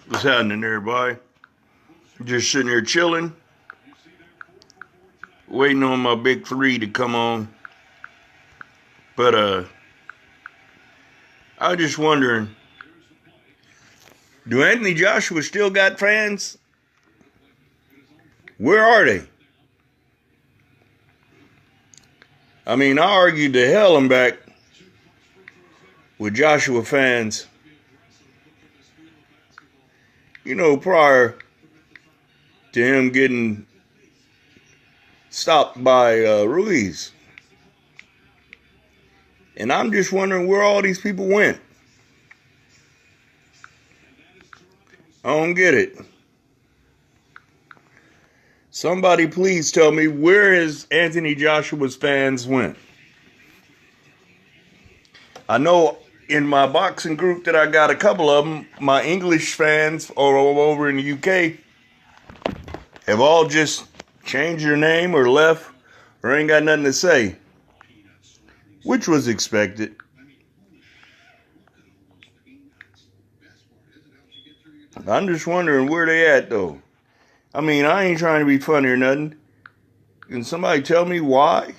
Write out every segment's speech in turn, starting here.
What's happening there, boy? Just sitting here chilling, waiting on my big three to come on. But I was just wondering, do Anthony Joshua still got fans? Where are they? I mean, I argued the hell and back with Joshua fans, prior to him getting stopped by Ruiz. And I'm just wondering where all these people went. I don't get it. Somebody please tell me where his Anthony Joshua's fans went. I know in my boxing group that I got a couple of them, my English fans all over in the UK have all just changed their name or left or ain't got nothing to say, which was expected. I'm just wondering where they at though. I mean, I ain't trying to be funny or nothing. Can somebody tell me why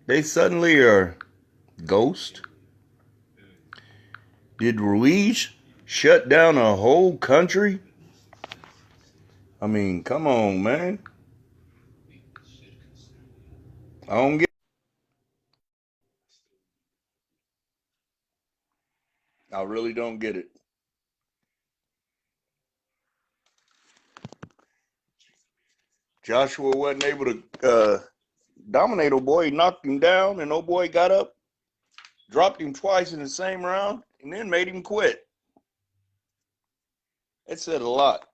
they suddenly are ghost? Did Ruiz shut down a whole country? I mean, come on, man. I don't get I really don't get it. Joshua wasn't able to dominate old boy. He knocked him down, and old boy got up, dropped him twice in the same round, and then made him quit. It said a lot.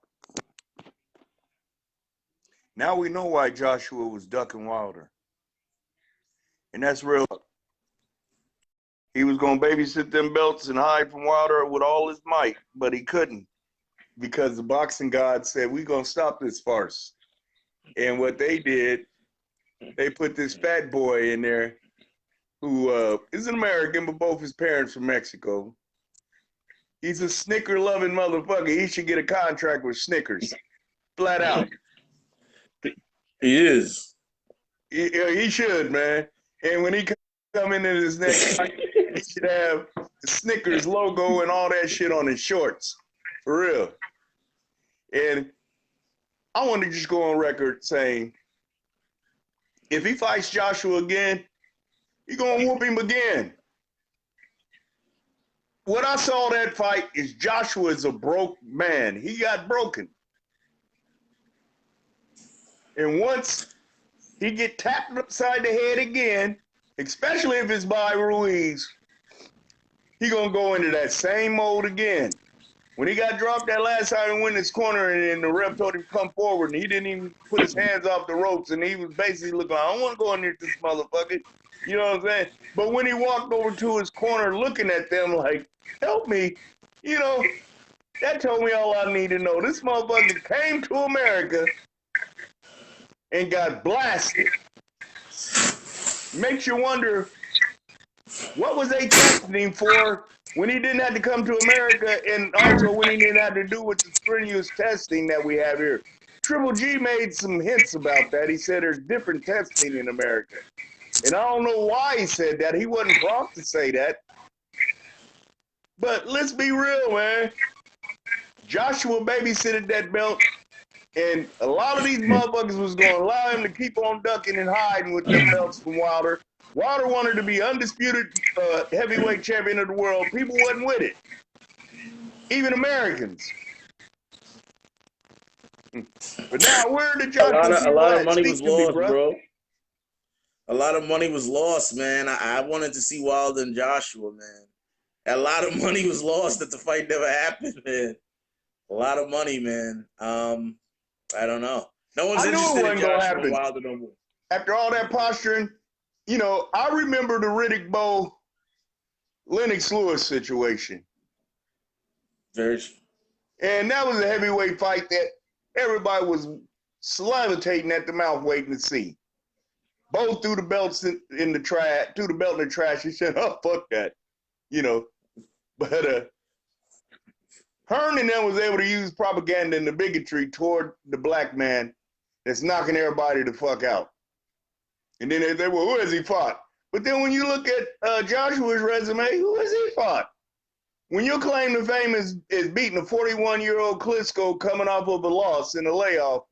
Now we know why Joshua was ducking Wilder. And that's real. He was going to babysit them belts and hide from Wilder with all his might, but he couldn't because the boxing god said, we're going to stop this farce. And what they did, they put this fat boy in there who is an American, but both his parents from Mexico. He's a Snicker-loving motherfucker. He should get a contract with Snickers, flat out. He is. He should, man. And when he come into this next fight, he should have the Snickers logo and all that shit on his shorts, for real. And I want to just go on record saying, if he fights Joshua again, he's gonna whoop him again. What I saw that fight is Joshua is a broke man. He got broken. And once he get tapped upside the head again, especially if it's by Ruiz, he gonna go into that same mode again. When he got dropped that last time and went in his corner and the ref told him to come forward and he didn't even put his hands off the ropes and he was basically looking, I don't want to go in there this motherfucker. You know what I'm saying? But when he walked over to his corner looking at them like, help me, that told me all I need to know. This motherfucker came to America and got blasted. Makes you wonder, what was they testing him for when he didn't have to come to America and also when he didn't have to do with the strenuous testing that we have here? Triple G made some hints about that. He said there's different testing in America. And I don't know why he said that. He wasn't prompt to say that. But let's be real, man. Joshua babysitted that belt, and a lot of these motherfuckers was going to allow him to keep on ducking and hiding with them belts from Wilder. Wilder wanted to be undisputed heavyweight champion of the world. People wasn't with it. Even Americans. But now, where did Joshua A lot of money Speak was to me, lost, bro. A lot of money was lost, man. I wanted to see Wilder and Joshua, man. A lot of money was lost that the fight never happened, man. A lot of money, man. I don't know. No one's interested in Joshua and Wilder no more. After all that posturing, I remember the Riddick Bowe Lennox Lewis situation. Very true. And that was a heavyweight fight that everybody was salivating at the mouth waiting to see. Both threw the belts in the trash, threw the belt in the trash. He said, oh, fuck that. But Hearn and them was able to use propaganda and the bigotry toward the black man that's knocking everybody the fuck out. And then they say, well, who has he fought? But then when you look at Joshua's resume, who has he fought? When your claim to fame is beating a 41-year-old Klitschko coming off of a loss in a layoff,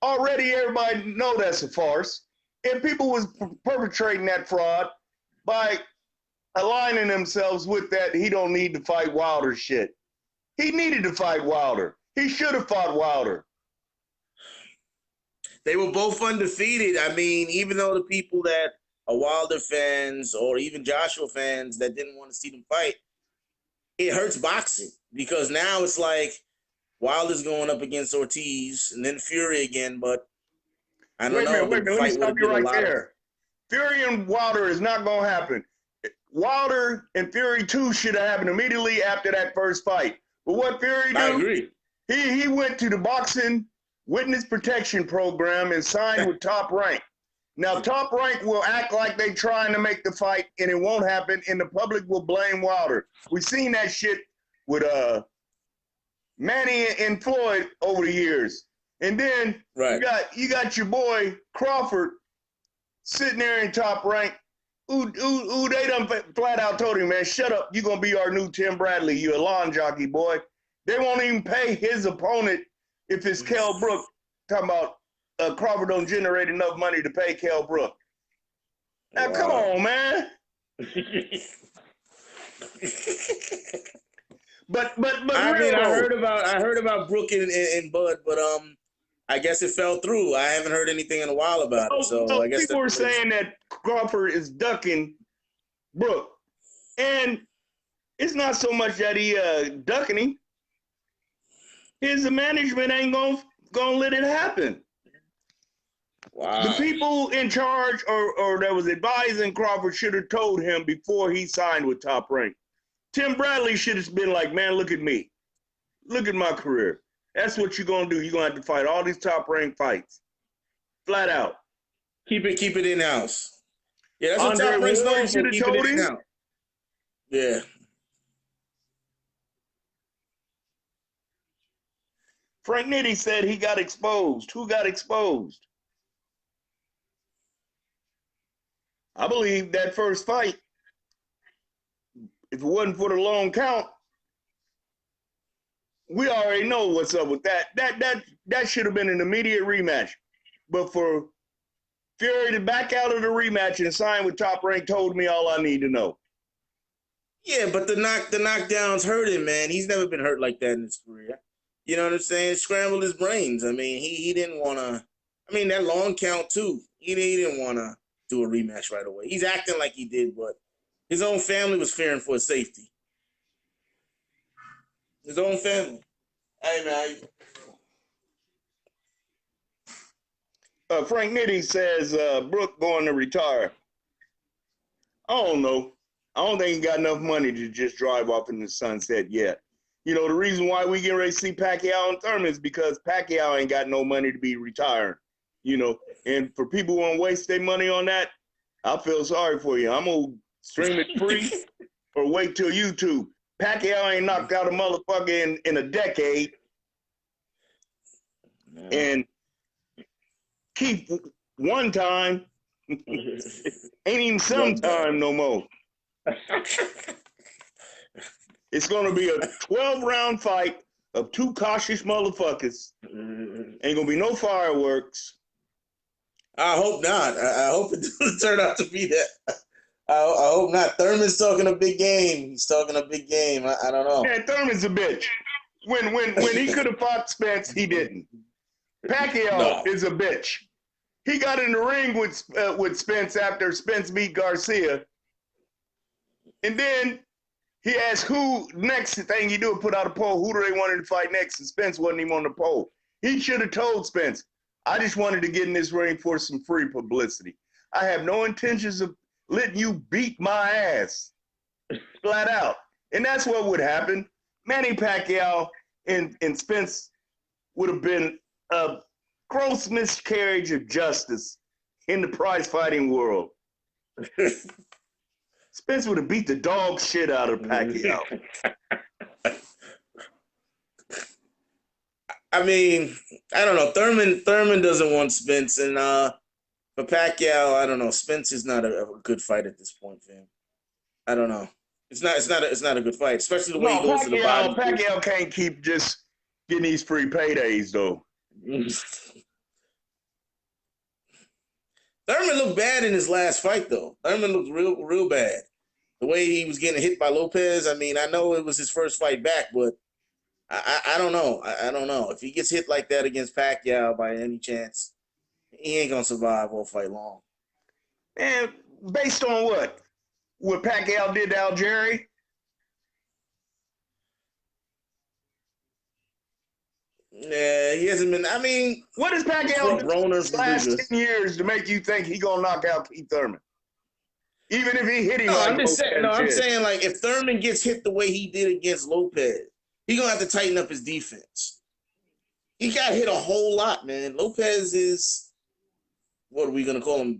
already everybody know that's a farce. And people was perpetrating that fraud by aligning themselves with that he don't need to fight Wilder shit. He needed to fight Wilder. He should have fought Wilder. They were both undefeated. I mean, even though the people that are Wilder fans or even Joshua fans that didn't want to see them fight, it hurts boxing because now it's like Wilder's going up against Ortiz and then Fury again, but I don't know. Wait a minute. Let me stop you right there. Fury and Wilder is not going to happen. Wilder and Fury 2 should have happened immediately after that first fight. But what Fury do? I agree. He went to the boxing witness protection program and signed with Top Rank. Now, Top Rank will act like they trying to make the fight, and it won't happen, and the public will blame Wilder. We've seen that shit with Manny and Floyd over the years. And then you got your boy Crawford sitting there in Top Rank. Ooh, they done flat out told him, man, shut up. You're going to be our new Tim Bradley. You a lawn jockey, boy. They won't even pay his opponent if it's Kell Brook. Talking about Crawford don't generate enough money to pay Kell Brook. Now, come on, man. but I mean, I heard about Brook and Bud, but I guess it fell through. I haven't heard anything in a while about it. So I guess people were saying that Crawford is ducking Brook, and it's not so much that he ducking him. His management ain't gonna let it happen. Wow. The people in charge or that was advising Crawford should have told him before he signed with Top Rank. Tim Bradley should have been like, man, look at me. Look at my career. That's what you're going to do. You're going to have to fight all these Top Rank fights. Flat out. Keep it in-house. Yeah, that's Andre what Top Rank's known for. Keep it in-house. Yeah. Frank Nitti said he got exposed. Who got exposed? I believe that first fight, if it wasn't for the long count, we already know what's up with that. That should have been an immediate rematch. But for Fury to back out of the rematch and sign with Top Rank told me all I need to know. Yeah, but the knockdowns hurt him, man. He's never been hurt like that in his career. You know what I'm saying? Scrambled his brains. I mean, he didn't want to. I mean, that long count too. He didn't want to do a rematch right away. He's acting like he did, but his own family was fearing for his safety. His own family. Hey, man. Frank Nitti says Brook going to retire. I don't know. I don't think he got enough money to just drive off in the sunset yet. You know, the reason why we get ready to see Pacquiao and Thurman is because Pacquiao ain't got no money to be retiring. You know, and for people who want to waste their money on that, I feel sorry for you. I'm going to stream it free or wait till YouTube. Pacquiao ain't knocked out a motherfucker in a decade. And Keith, one time, ain't even sometime no more. It's going to be a 12-round fight of two cautious motherfuckers. Ain't going to be no fireworks. I hope not. I hope it doesn't turn out to be that. I hope not. Thurman's talking a big game. He's talking a big game. I don't know. Yeah, Thurman's a bitch. When he could have fought Spence, he didn't. Pacquiao is a bitch. He got in the ring with Spence after Spence beat Garcia. And then he asked who next thing you do, put out a poll, who do they want to fight next? And Spence wasn't even on the poll. He should have told Spence, I just wanted to get in this ring for some free publicity. I have no intentions of letting you beat my ass. Flat out. And that's what would happen. Manny Pacquiao and Spence would have been a gross miscarriage of justice in the prize fighting world. Spence would have beat the dog shit out of Pacquiao. I mean, I don't know. Thurman doesn't want Spence, and for Pacquiao, I don't know. Spence is not a good fight at this point, fam. I don't know. It's not a good fight, especially the way he No, goes to the body. Pacquiao can't keep just getting these free paydays though. Thurman looked bad in his last fight, though. Thurman looked real bad. The way he was getting hit by Lopez. I mean, I know it was his first fight back, but I don't know. I don't know if he gets hit like that against Pacquiao by any chance, he ain't gonna survive all fight long. And based on what Pacquiao did to Algieri? Yeah, he hasn't been. I mean, what has Pacquiao done in the last 10 years to make you think he gonna knock out Keith Thurman? Even if he hit him I'm saying like if Thurman gets hit the way he did against Lopez, he gonna have to tighten up his defense. He got hit a whole lot, man. Lopez is, what are we gonna call him?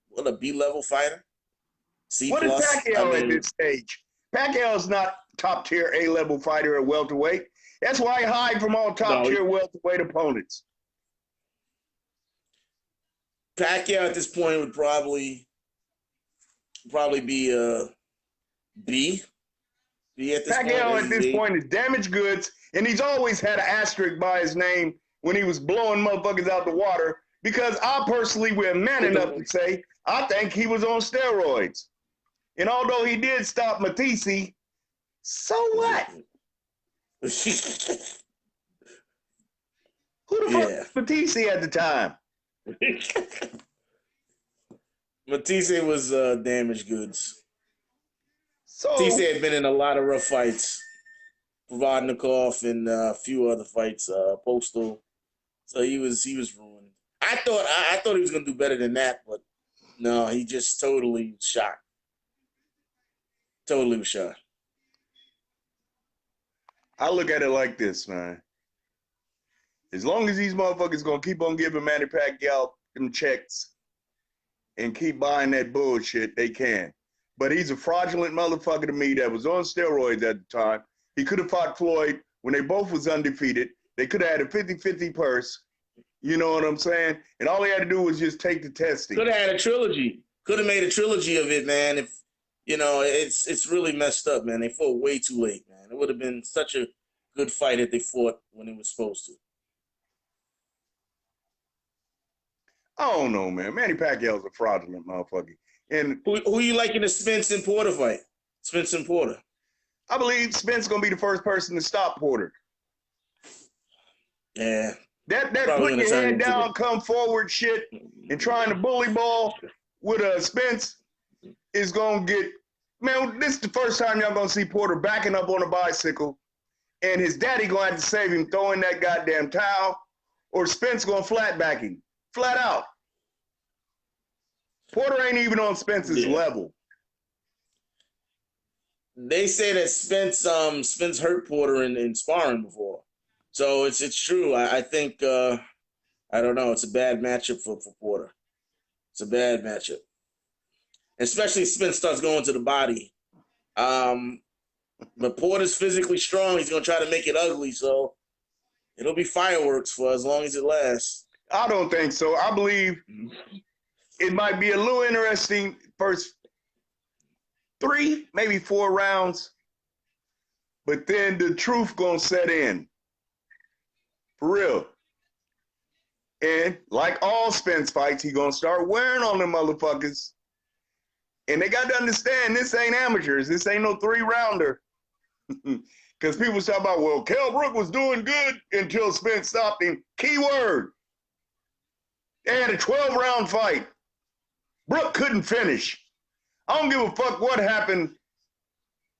What, a B-level fighter? C+. What is Pacquiao at this stage? Pacquiao's not top tier A-level fighter at welterweight. That's why he hide from all top tier welterweight opponents. Pacquiao at this point would probably be a B. B at this point. Pacquiao at this point is damaged goods, and he's always had an asterisk by his name when he was blowing motherfuckers out the water, because I personally was man enough to say I think he was on steroids. And although he did stop Matisse, so what? Who the fuck was Matisse at the time? Matisse was damaged goods. So Matisse had been in a lot of rough fights. Provodnikov and a few other fights, Postal. So he was ruined. I thought he was gonna do better than that, but no, he just totally shot. Totally was shot. I look at it like this, man. As long as these motherfuckers gonna keep on giving Manny Pacquiao them checks and keep buying that bullshit, they can. But he's a fraudulent motherfucker to me that was on steroids at the time. He could have fought Floyd when they both was undefeated. They could have had a 50-50 purse. You know what I'm saying? And all he had to do was just take the testing. Could have had a trilogy. Could have made a trilogy of it, man. If you know, it's really messed up, man. They fought way too late, man. It would have been such a good fight if they fought when it was supposed to. I don't know, man. Manny Pacquiao's a fraudulent motherfucker. And who you like in the Spence and Porter fight? Spence and Porter. I believe Spence gonna be the first person to stop Porter. Yeah. That putting your head down, come forward shit, and trying to bully ball with a Spence is gonna get, man, this is the first time y'all gonna see Porter backing up on a bicycle, and his daddy gonna have to save him throwing that goddamn towel, or Spence gonna flat back him. Flat out. Porter ain't even on Spence's level. They say that Spence hurt Porter in sparring before. So it's true. I think I don't know, it's a bad matchup for Porter. It's a bad matchup. Especially if Spence starts going to the body. But Porter's physically strong. He's gonna try to make it ugly, so it'll be fireworks for as long as it lasts. I don't think so. I believe it might be a little interesting first 3, maybe 4 rounds, but then the truth gonna set in. For real. And like all Spence fights, he gonna start wearing on them motherfuckers. And they got to understand, this ain't amateurs. This ain't no 3-rounder. Because people talk about, well, Kell Brook was doing good until Spence stopped him. Key word. They had a 12-round fight. Brook couldn't finish. I don't give a fuck what happened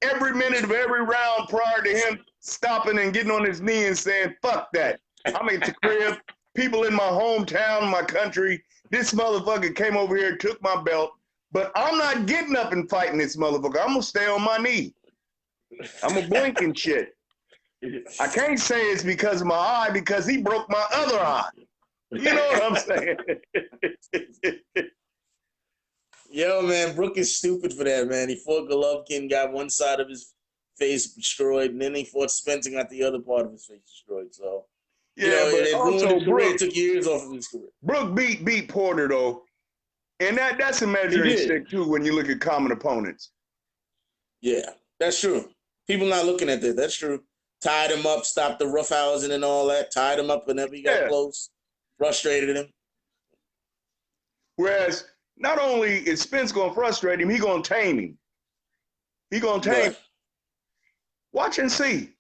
every minute of every round prior to him stopping and getting on his knee and saying, fuck that. I'm at the crib. People in my hometown, my country. This motherfucker came over here, took my belt. But I'm not getting up and fighting this motherfucker. I'm going to stay on my knee. I'm going to blink and shit. I can't say it's because of my eye, because he broke my other eye. You know what I'm saying? Yo, man, Brook is stupid for that, man. He fought Golovkin, got one side of his face destroyed, and then he fought Spence and got the other part of his face destroyed. So Yeah, but it ruined also his career. Brooke, It took years off of his career. Brooke beat Porter though, and that's a He measuring did. stick too when you look at common opponents. Yeah, that's true. People not looking at that. That's true. Tied him up, stopped the roughhousing and all that. Tied him up whenever he got Yeah. close. Frustrated him. Whereas not only is Spence gonna frustrate him, he gonna tame him. He gonna tame. Right. Watch and see.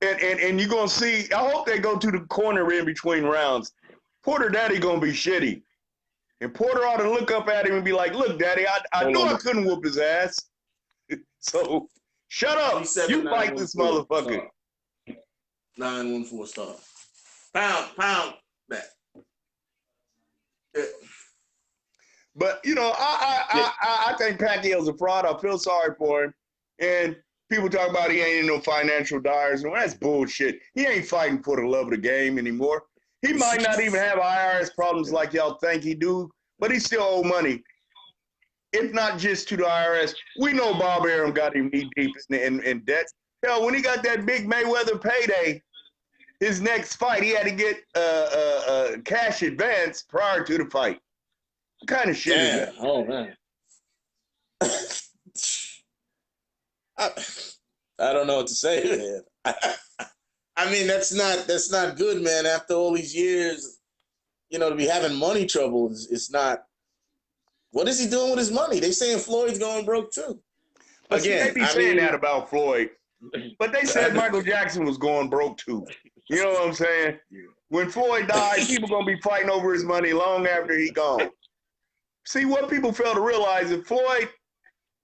And you're gonna see. I hope they go to the corner in between rounds. Porter Daddy gonna be shitty, and Porter ought to look up at him and be like, "Look, Daddy, I knew I couldn't whoop his ass. So shut up. You fight this motherfucker." 914 star. Pound back. Yeah. But I think Pacquiao's a fraud. I feel sorry for him. And people talk about he ain't in no financial dyers. Well, that's bullshit. He ain't fighting for the love of the game anymore. He might not even have IRS problems like y'all think he do, but he still owe money. If not just to the IRS, we know Bob Arum got him knee deep in debt. Hell, when he got that big Mayweather payday, his next fight, he had to get cash advance prior to the fight. What kind of shit is that? Oh, man. I don't know what to say, man. I mean, that's not good, man. After all these years, to be having money troubles, it's not. What is he doing with his money? They saying Floyd's going broke too. But they be saying that about Floyd, but they said Michael Jackson was going broke too. You know what I'm saying? When Floyd died, people gonna be fighting over his money long after he gone. See, what people fail to realize, if Floyd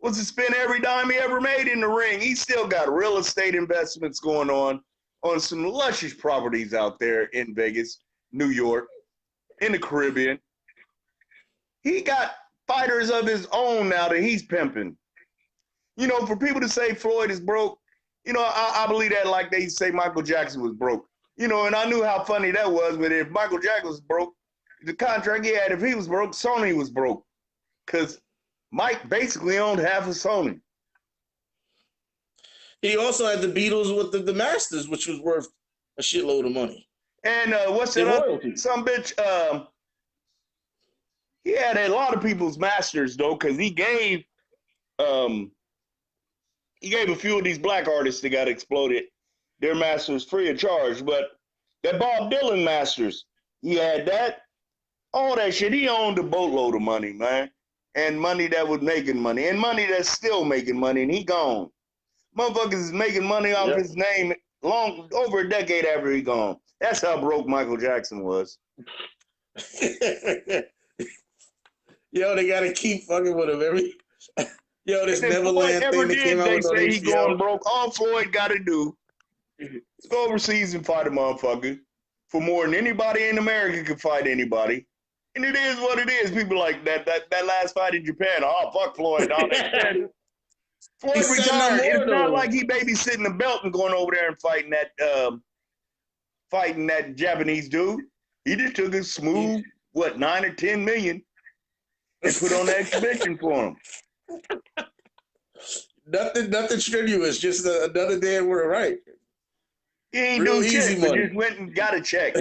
was to spend every dime he ever made in the ring, he still got real estate investments going on some luscious properties out there in Vegas, New York, in the Caribbean. He got fighters of his own now that he's pimping. For people to say Floyd is broke, I believe that like they say Michael Jackson was broke. And I knew how funny that was, but if Michael Jackson was broke, the contract he had, if he was broke, Sony was broke. Because Mike basically owned half of Sony. He also had the Beatles with the Masters, which was worth a shitload of money. And what's that other some bitch? He had a lot of people's masters though, because he gave a few of these black artists that got exploded their masters free of charge. But that Bob Dylan masters, he had that, all that shit. He owned a boatload of money, man, and money that was making money, and money that's still making money, and he gone. Motherfuckers is making money off his name long over a decade after he gone. That's how broke Michael Jackson was. Yo, they gotta keep fucking with him this Neverland thing that came out they with say on he HBO. going broke. All Floyd gotta do is go overseas and fight a motherfucker for more than anybody in America can fight anybody. And it is what it is. People like that last fight in Japan. Oh, fuck Floyd. Floyd retired. It's not like he babysitting the belt and going over there and fighting that Japanese dude. He just took a smooth, 9 or 10 million and put on the exhibition for him. Nothing strenuous, just another day we're right. He ain't do shit, but just went and got a check.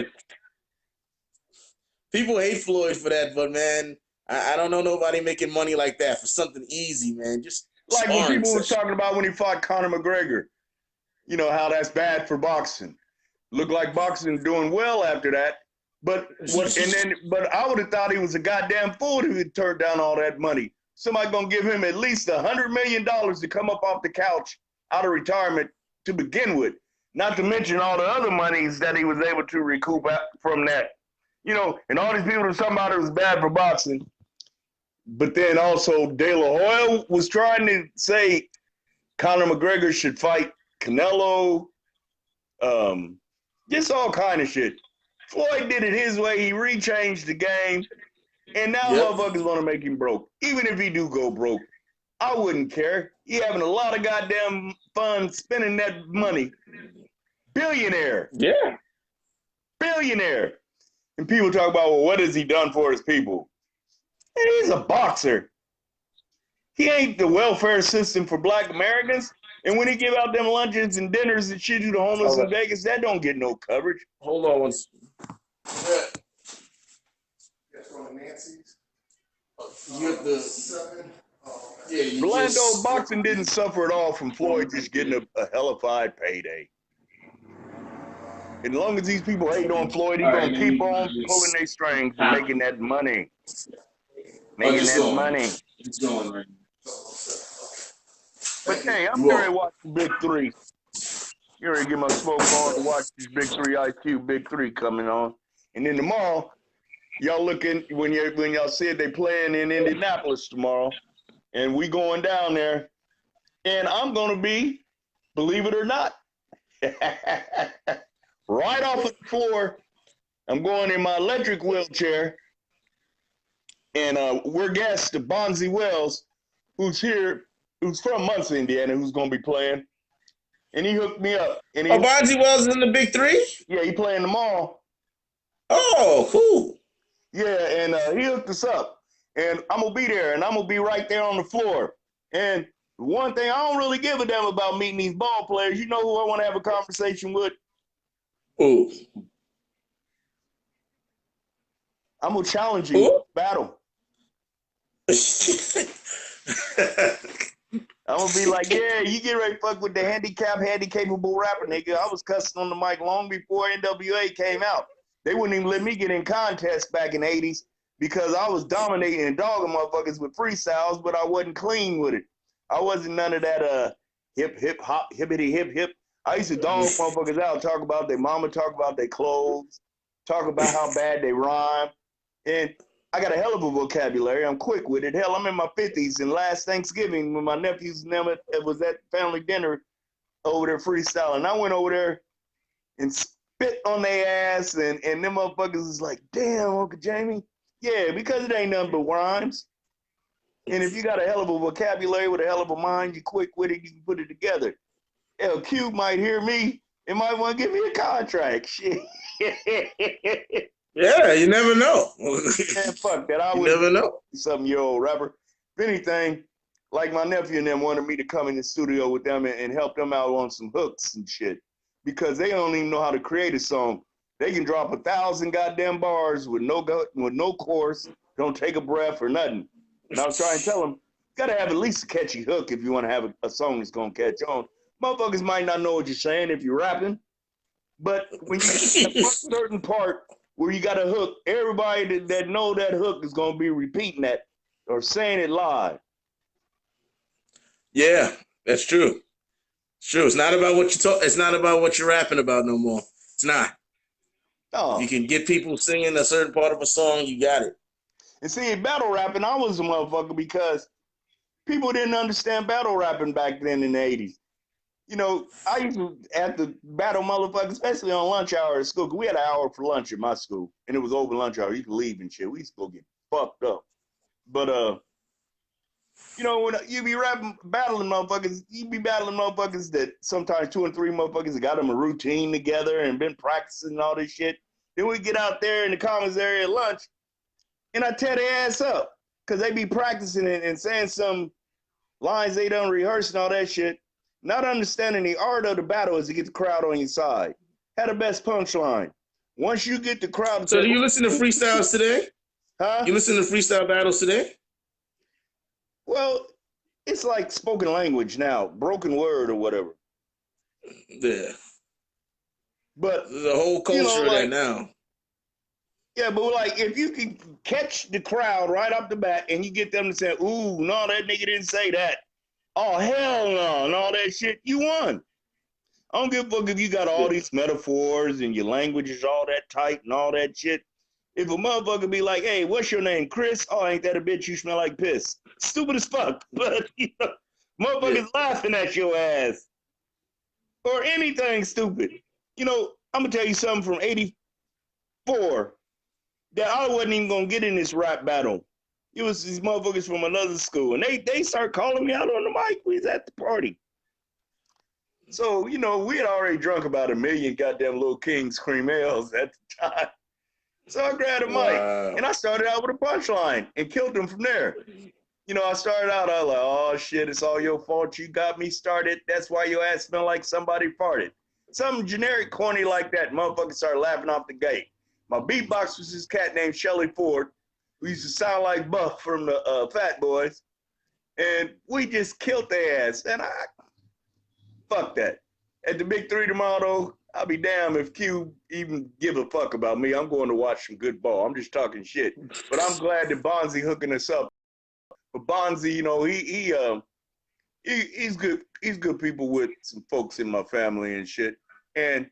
People hate Floyd for that, but man, I don't know nobody making money like that for something easy, man. Just like when people was talking about when he fought Conor McGregor, how that's bad for boxing. Looked like boxing doing well after that, but I would have thought he was a goddamn fool who had turned down all that money. Somebody gonna give him at least $100 million to come up off the couch out of retirement to begin with. Not to mention all the other monies that he was able to recoup from that. And all these people were talking about it was bad for boxing. But then also De La Hoya was trying to say Conor McGregor should fight Canelo. Just all kind of shit. Floyd did it his way. He rechanged the game. And now motherfuckers want to make him broke. Even if he do go broke, I wouldn't care. He having a lot of goddamn fun spending that money. Billionaire. Yeah. Billionaire. And people talk about, well, what has he done for his people? And he's a boxer. He ain't the welfare system for black Americans. And when he give out them lunches and dinners and shit to the homeless in Vegas, that don't get no coverage. Hold on one second. That's from Nancy's. You have the 7. yeah. You Orlando just boxing didn't suffer at all from Floyd just getting a hellified payday. As long as these people hate on Floyd, he's gonna keep on pulling their strings and making that money. Making that money. It's going right now. But hey, I'm ready to watch the Big Three. You ready to get my smoke on and watch this Big Three Ice Cube Big Three coming on. And then tomorrow, y'all looking when y'all said they playing in Indianapolis tomorrow, and we going down there, and I'm gonna be, believe it or not, right off of the floor. I'm going in my electric wheelchair, and we're guests to Bonzi Wells, who's from Muncie, Indiana, who's gonna be playing, and he hooked me up. And Bonzi Wells is in the Big Three? Yeah, he playing tomorrow. Oh, cool. Yeah, and he hooked us up, and I'm gonna be there, and I'm gonna be right there on the floor. And one thing I don't really give a damn about meeting these ball players. You know who I want to have a conversation with? Ooh. I'm gonna challenge you to battle. I'm gonna be like, yeah, you get ready to fuck with the handicapable rapper, nigga. I was cussing on the mic long before NWA came out. They wouldn't even let me get in contests back in the 80s because I was dominating and dogging motherfuckers with freestyles, but I wasn't clean with it. I wasn't none of that hip hop, hippity hip. I used to dog motherfuckers out, talk about their mama, talk about their clothes, talk about how bad they rhyme. And I got a hell of a vocabulary. I'm quick with it. Hell, I'm in my 50s. And last Thanksgiving, when my nephews and them, it was at family dinner over there freestyling. I went over there and spit on their ass, and them motherfuckers is like, damn, Uncle Jamie. Yeah, because it ain't nothing but rhymes. And if you got a hell of a vocabulary with a hell of a mind, you quick with it, you can put it together. Hell, Q might hear me and might want to give me a contract. Shit. Yeah, you never know. Man, fuck that. I You would never know. Something-year-old rapper. If anything, like my nephew and them wanted me to come in the studio with them and help them out on some hooks and shit. Because they don't even know how to create a song. They can drop 1,000 goddamn bars with no chorus, don't take a breath or nothing. And I was trying to tell them, you gotta have at least a catchy hook if you want to have a song that's gonna catch on. Motherfuckers might not know what you're saying if you're rapping, but when you get that one certain part where you got a hook, everybody that know that hook is gonna be repeating that or saying it live. Yeah, that's true. It's true. It's not about what you talk. It's not about what you're rapping about no more. It's not. Oh. You can get people singing a certain part of a song, you got it. And see, battle rapping, I was a motherfucker because people didn't understand battle rapping back then in the 80s. You know, I used to have to battle motherfuckers, especially on lunch hour at school, because we had an hour for lunch at my school, and it was over lunch hour. You could leave and shit. We used to go get fucked up. But, you know, when you be battling motherfuckers, you be battling motherfuckers that sometimes 2 and 3 motherfuckers that got them a routine together and been practicing and all this shit. Then we get out there in the commons area at lunch, and I tear their ass up because they be practicing and saying some lines they done rehearsed and all that shit. Not understanding the art of the battle is to get the crowd on your side. Have the best punchline. Once you get the crowd. So do you listen to freestyles today? Huh? You listen to freestyle battles today? Well, it's like spoken language now, broken word or whatever. Yeah. But the whole culture of that now. Yeah, but like if you can catch the crowd right off the bat and you get them to say, ooh, no, that nigga didn't say that. Oh, hell no, and all that shit, you won. I don't give a fuck if you got all these metaphors and your language is all that tight and all that shit. If a motherfucker be like, hey, what's your name, Chris? Oh, ain't that a bitch? You smell like piss. Stupid as fuck. But, you know, motherfuckers laughing at your ass. Or anything stupid. You know, I'm going to tell you something from 84 that I wasn't even going to get in this rap battle. It was these motherfuckers from another school. And they start calling me out on the mic. We was at the party. So, you know, we had already drunk about 1 million goddamn Little King's cream ales at the time. So I grabbed a mic and I started out with a punchline and killed them from there. I started out, I was like, oh shit, it's all your fault. You got me started. That's why your ass smell like somebody farted. Something generic corny like that. Motherfuckers started laughing off the gate. My beatbox was this cat named Shelly Ford, who used to sound like Buff from the Fat Boys. And we just killed their ass. And fuck that. At the Big Three tomorrow, though, I'll be damned if Q even give a fuck about me. I'm going to watch some good ball. I'm just talking shit. But I'm glad that Bonzi hooking us up. But Bonzi, he's good. He's good people with some folks in my family and shit. And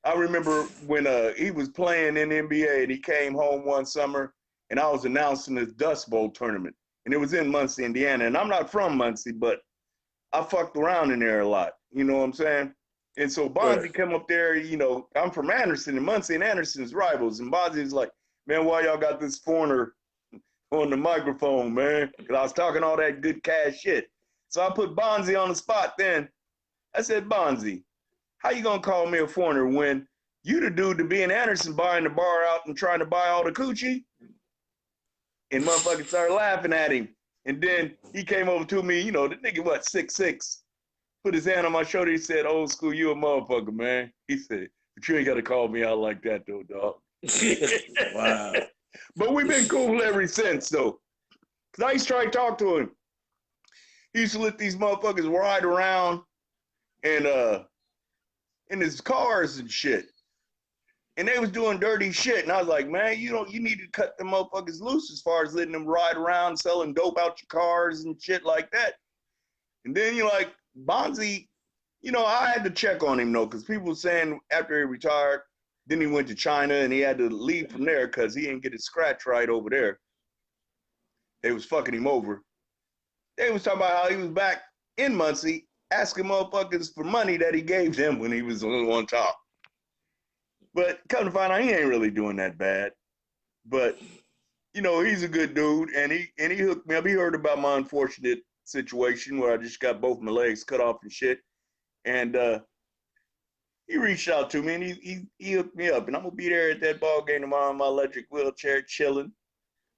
I remember when he was playing in the NBA and he came home one summer and I was announcing this Dust Bowl tournament. And it was in Muncie, Indiana. And I'm not from Muncie, but I fucked around in there a lot. You know what I'm saying? And so Bonzi come up there, I'm from Anderson, and Muncie and Anderson's rivals. And Bonzi's like, man, why y'all got this foreigner on the microphone, man? Because I was talking all that good cash shit. So I put Bonzi on the spot then. I said, Bonzi, how you going to call me a foreigner when you the dude to be in Anderson buying the bar out and trying to buy all the coochie? And motherfuckers started laughing at him. And then he came over to me, the nigga, 6'6", put his hand on my shoulder. He said, old school, you a motherfucker, man. He said, but you ain't got to call me out like that, though, dog. Wow. But we've been cool ever since, though. Because I used to try to talk to him. He used to let these motherfuckers ride around and in his cars and shit. And they was doing dirty shit. And I was like, man, you need to cut them motherfuckers loose as far as letting them ride around, selling dope out your cars and shit like that. And then you're like, Bonzi, I had to check on him, though, because people were saying after he retired, then he went to China and he had to leave from there because he didn't get his scratch right over there. They was fucking him over. They was talking about how he was back in Muncie asking motherfuckers for money that he gave them when he was on top. But come to find out, he ain't really doing that bad. But, he's a good dude, and he hooked me up. He heard about my unfortunate situation where I just got both my legs cut off and shit. And he reached out to me, and he hooked me up. And I'm going to be there at that ball game tomorrow in my electric wheelchair chilling.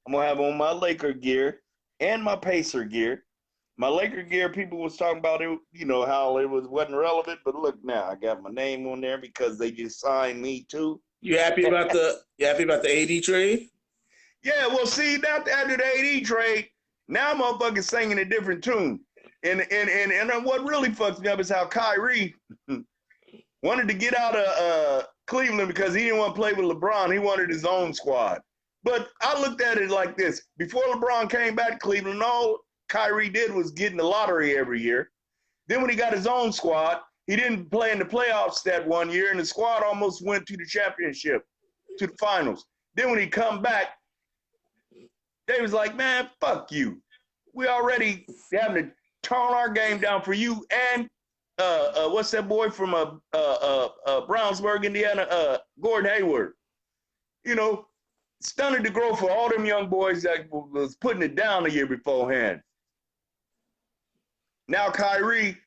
I'm going to have on my Laker gear and my Pacer gear. My Laker gear, people was talking about it, how it wasn't relevant. But look now, I got my name on there because they just signed me too. You happy about the AD trade? Yeah, well, see, now after the AD trade, now motherfuckers singing a different tune. And what really fucks me up is how Kyrie wanted to get out of Cleveland because he didn't want to play with LeBron. He wanted his own squad. But I looked at it like this. Before LeBron came back to Cleveland, all Kyrie did was get in the lottery every year. Then when he got his own squad, he didn't play in the playoffs that one year, and the squad almost went to the championship, to the finals. Then when he come back, they was like, man, fuck you. We already having to tone our game down for you and what's that boy from Brownsburg, Indiana, Gordon Hayward. Stunted the growth for all them young boys that was putting it down the year beforehand. Now Kyrie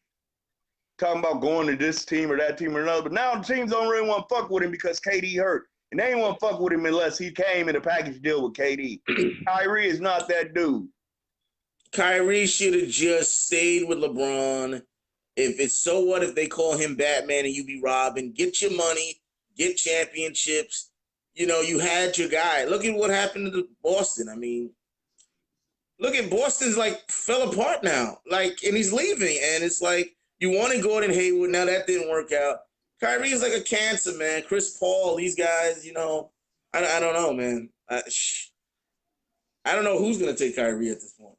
talking about going to this team or that team or another, but now the teams don't really want to fuck with him because KD hurt. And they ain't want to fuck with him unless he came in a package deal with KD. Kyrie is not that dude. Kyrie should have just stayed with LeBron. If it's so what if they call him Batman and you be Robin, get your money, get championships. You had your guy. Look at what happened to Boston. I mean, look at Boston's fell apart now. And he's leaving. And it's like, you wanted Gordon Hayward. Now that didn't work out. Kyrie is like a cancer, man. Chris Paul, these guys, I don't know, man. I don't know who's going to take Kyrie at this point.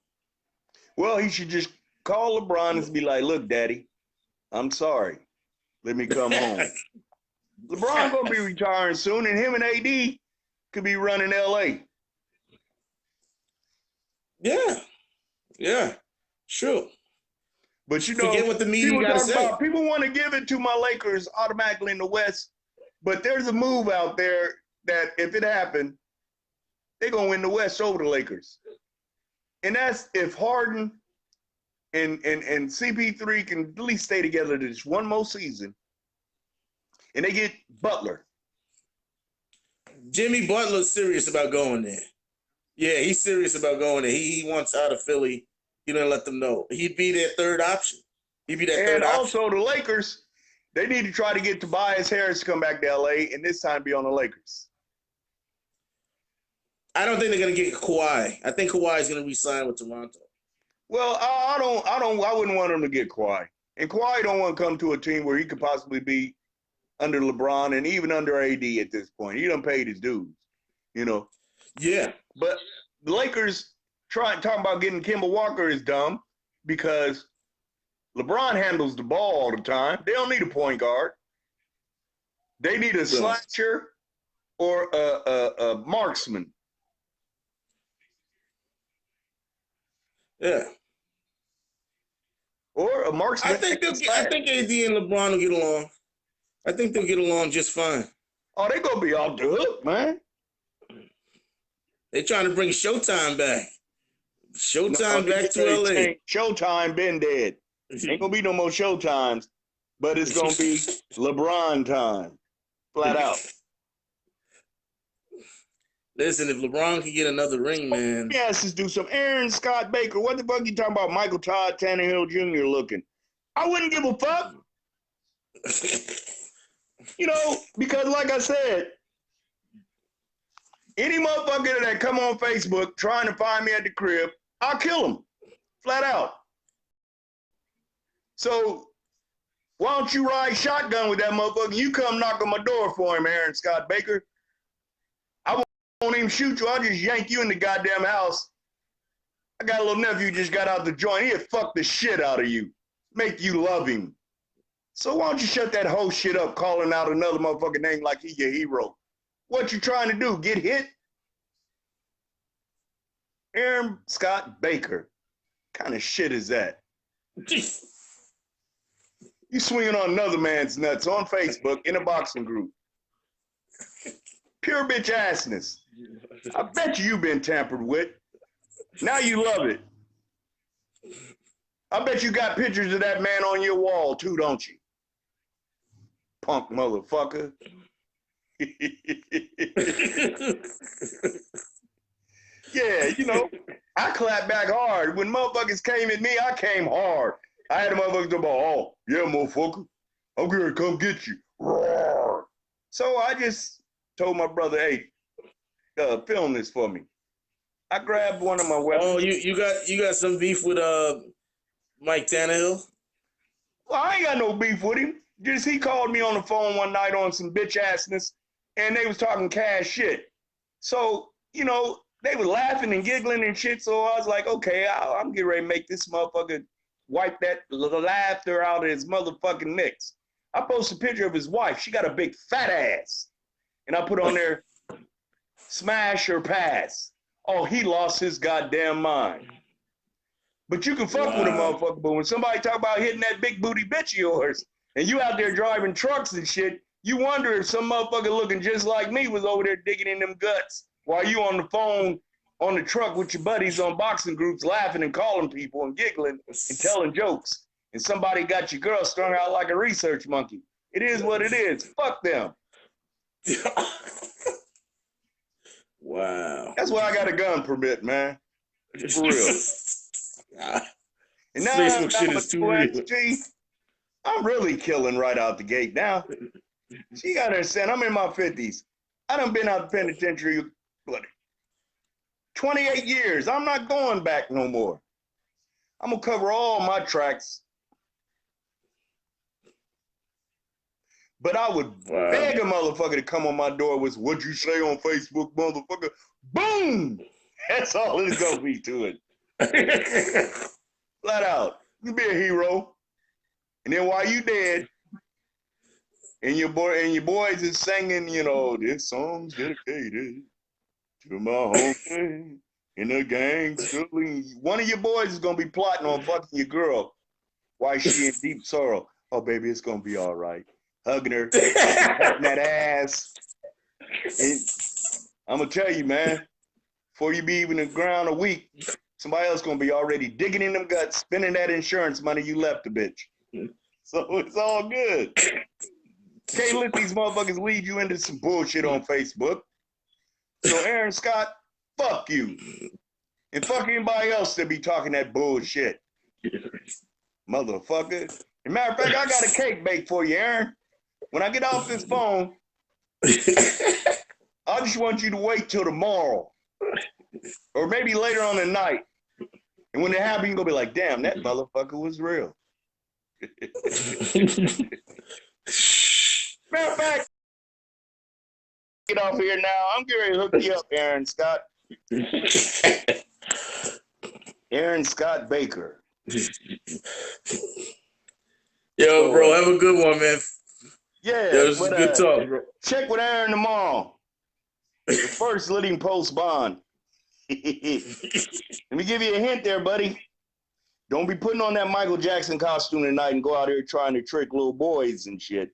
Well, he should just call LeBron and be like, look, Daddy, I'm sorry. Let me come home. LeBron going to be retiring soon, and him and AD could be running L.A. Yeah, sure. But forget what the media got to say. People want to give it to my Lakers automatically in the West, but there's a move out there that if it happened, they're going to win the West over the Lakers. And that's if Harden and CP3 can at least stay together this one more season, and they get Butler. Jimmy Butler's serious about going there. Yeah, he's serious about going there. He wants out of Philly. He didn't let them know. He'd be their third option. He'd be that And third option. also the Lakers, they need to try to get Tobias Harris to come back to LA and this time be on the Lakers. I don't think they're gonna get Kawhi. I think Kawhi is gonna re-sign with Toronto. Well, I wouldn't want him to get Kawhi. And Kawhi don't want to come to a team where he could possibly be under LeBron and even under AD at this point. He done paid his dues, you know. Yeah. But the Lakers talking about getting Kemba Walker is dumb because LeBron handles the ball all the time. They don't need a point guard. They need a slasher or a marksman. Yeah. Or a marksman. I think AD and LeBron will get along. I think they'll get along just fine. Oh, they gonna be off the hook, man. They're trying to bring Showtime back. Showtime back to LA. Showtime been dead. Ain't gonna be no more Showtimes, but it's gonna be LeBron time. Flat out. Listen, if LeBron can get another ring, man. Yes, let's do some. Aaron Scott Baker. What the fuck you talking about? Michael Todd Tannehill Jr. looking. I wouldn't give a fuck. You know, because like I said, any motherfucker that come on Facebook trying to find me at the crib, I'll kill him. Flat out. So why don't you ride shotgun with that motherfucker? You come knock on my door for him, Aaron Scott Baker. I won't even shoot you. I'll just yank you in the goddamn house. I got a little nephew who just got out the joint. He'll fuck the shit out of you. Make you love him. So why don't you shut that whole shit up calling out another motherfucking name like he your hero? What you trying to do? Get hit? Aaron Scott Baker. What kind of shit is that? You swinging on another man's nuts on Facebook in a boxing group. Pure bitch assness. I bet you've been tampered with. Now you love it. I bet you got pictures of that man on your wall too, don't you? Punk motherfucker. Yeah, you know, I clap back hard. When motherfuckers came at me, I came hard. I had the motherfuckers talk about, oh, yeah, motherfucker, I'm gonna come get you. Roar. So I just told my brother, hey, film this for me. I grabbed one of my weapons. Oh, you got some beef with Mike Tannehill? Well, I ain't got no beef with him. Just he called me on the phone one night on some bitch assness, and they was talking cash shit. So, you know, they were laughing and giggling and shit. So I was like, okay, I'm getting ready to make this motherfucker wipe that laughter out of his motherfucking mix. I posted a picture of his wife. She got a big fat ass. And I put on there, smash or pass. Oh, he lost his goddamn mind. But you can fuck with a motherfucker. But when somebody talk about hitting that big booty bitch of yours, and you out there driving trucks and shit, you wonder if some motherfucker looking just like me was over there digging in them guts while you on the phone on the truck with your buddies on boxing groups laughing and calling people and giggling and telling jokes. And somebody got your girl strung out like a research monkey. It is what it is. Fuck them. Wow. That's why I got a gun permit, man. For real. And now Facebook shit is too real. I'm really killing right out the gate now. She got to understand, I'm in my 50s. I done been out the penitentiary, what, 28 years. I'm not going back no more. I'm going to cover all my tracks. But I would beg a motherfucker to come on my door with what you say on Facebook, motherfucker. Boom! That's all it's going to be to it. Flat out. You be a hero. And then while you dead, and your boys is singing, you know, this song's dedicated to my homie in the gangster league. One of your boys is gonna be plotting on fucking your girl while she in deep sorrow. Oh, baby, it's gonna be all right. Hugging her, patting that ass. And I'm gonna tell you, man, before you be even in the ground a week, somebody else gonna be already digging in them guts, spending that insurance money you left the bitch. So it's all good. Can't let these motherfuckers lead you into some bullshit on Facebook. So Aaron Scott, Fuck you. And fuck anybody else that be talking that bullshit. Motherfucker. As a matter of fact, I got a cake baked for you, Aaron. When I get off this phone, I just want you to wait till tomorrow. Or maybe later on the night. And when it happens, you're going to be like, damn, that motherfucker was real. Matter of fact, get off here now. I'm getting ready to hook you up, Aaron Scott. Aaron Scott Baker. Yo, bro, have a good one, man. Yeah. Yo, this is good talk, bro. Check with Aaron tomorrow. The first living post bond. Let me give you a hint there, buddy. Don't be putting on that Michael Jackson costume tonight and go out here trying to trick little boys and shit.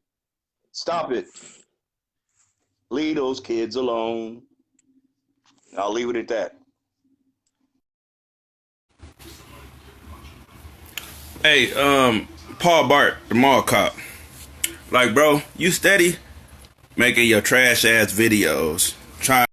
Stop it. Leave those kids alone. I'll leave it at that. Hey, Paul Bart, the mall cop. Like, bro, you steady making your trash ass videos, trying